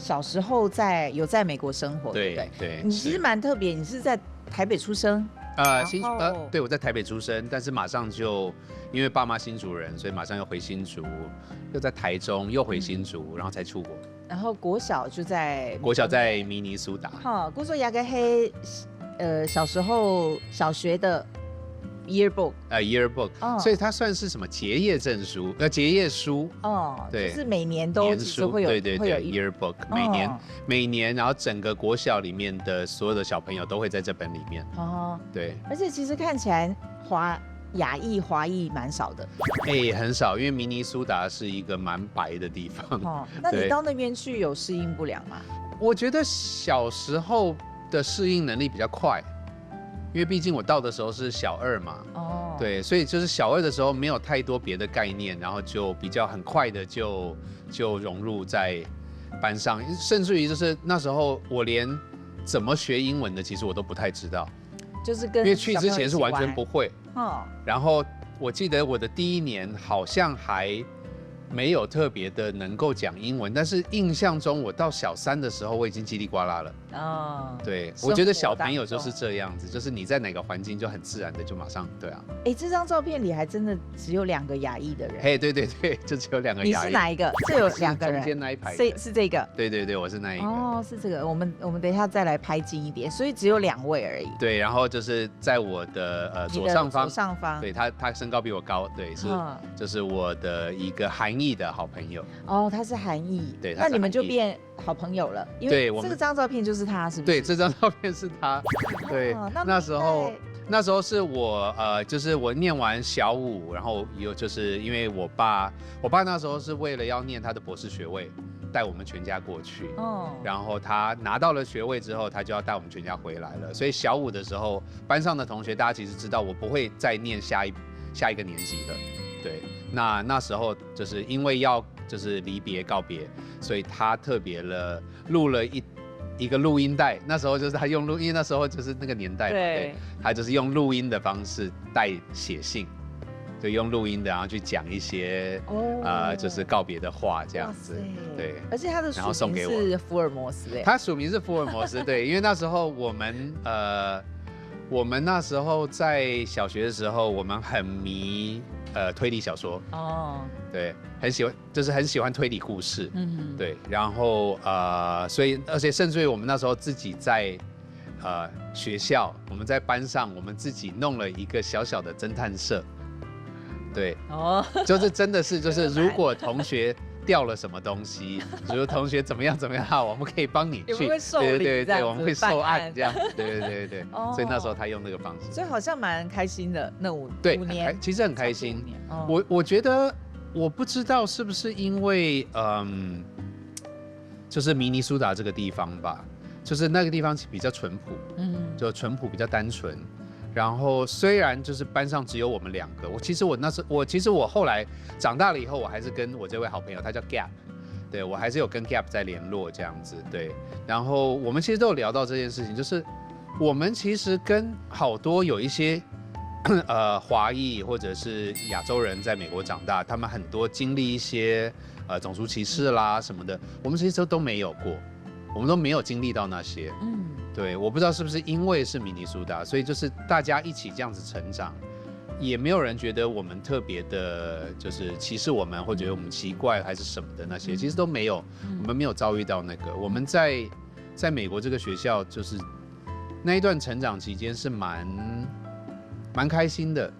小时候有在美国生活，对不对？对，你其实蛮特别，你是在台北出生。对，我在台北出生，但是马上就因为爸妈新竹人，所以马上又回新竹，又在台中，又回新竹，然后才出国。然后国小在明尼苏达。哈，故说牙根黑，小时候小学的 yearbook， 所以它算是什么结业证书？结业书。对，就是每年都是会有对 yearbook， 每年，然后整个国小里面的所有的小朋友都会在这本里面。对。而且其实看起来华裔蛮少的。很少，因为明尼苏达是一个蛮白的地方。那你到那边去有适应不良吗？我觉得小时候的适应能力比较快。因为毕竟我到的时候是小2嘛，对，所以就是小2的时候没有太多别的概念，然后就比较很快的就融入在班上，甚至于就是那时候我连怎么学英文的，其实我都不太知道，就是因为去之前是完全不会，然后我记得我的第1年好像还没有特别的能够讲英文，但是印象中我到小3的时候我已经叽里呱啦了。对，我觉得小朋友就是这样子，就是你在哪个环境就很自然的就马上对啊。这张照片里还真的只有2个亚裔的人。对，就只有2个亚裔。你是哪一个？这有2个人。中间那一排。是这个。对，我是那一个。是这个。我们等一下再来拍近一点，所以只有2位而已。对，然后就是在我的左上方。对，他身高比我高，对，就是我的一个韩裔的好朋友。他是韩裔。对，那你们就变好朋友了，因为这张照片就是他，是不是？对，这张照片是他。对，那时候是我就是我念完小5，然后就是因为我爸那时候是为了要念他的博士学位，带我们全家过去。然后他拿到了学位之后，他就要带我们全家回来了。所以小5的时候，班上的同学大家其实知道我不会再念下一个年级了。对，那时候就是因为要就是离别告别，所以他特别录了一个录音带。那时候就是他用因为那时候就是那个年代嘛，对，他就是用录音的方式带写信，就用录音的，然后去讲一些就是告别的话这样子。对，而且他的署名是福尔摩斯。他署名是福尔摩斯。对，因为那时候我们那时候在小学的时候，我们很迷推理小说。对，很喜欢推理故事。对，然后所以而且甚至于我们那时候自己在学校，我们在班上，我们自己弄了一个小小的侦探社。对，就是真的是就是如果同学掉了什么东西，比如同学怎么样，我们可以帮你去。对，我们会受案这样。对。所以那时候他用那个方式，所以好像蛮开心的那5年，其实很开心。我觉得我不知道是不是因为就是明尼苏达这个地方吧，就是那个地方比较淳朴，就淳朴比较单纯。然后虽然就是班上只有我们2个，其实我后来长大了以后，我还是跟我这位好朋友，他叫 Gap， 对，我还是有跟 Gap 在联络这样子。对，然后我们其实都有聊到这件事情，就是我们其实跟好多有一些华裔或者是亚洲人在美国长大，他们很多经历一些种族歧视啦什么的，我们其实都没有过，我们都没有经历到那些。对，我不知道是不是因为是明尼苏达，所以就是大家一起这样子成长，也没有人觉得我们特别的，就是歧视我们或者觉得我们奇怪还是什么的那些，其实都没有，我们没有遭遇到那个。我们在美国这个学校，就是那一段成长期间是蛮开心的，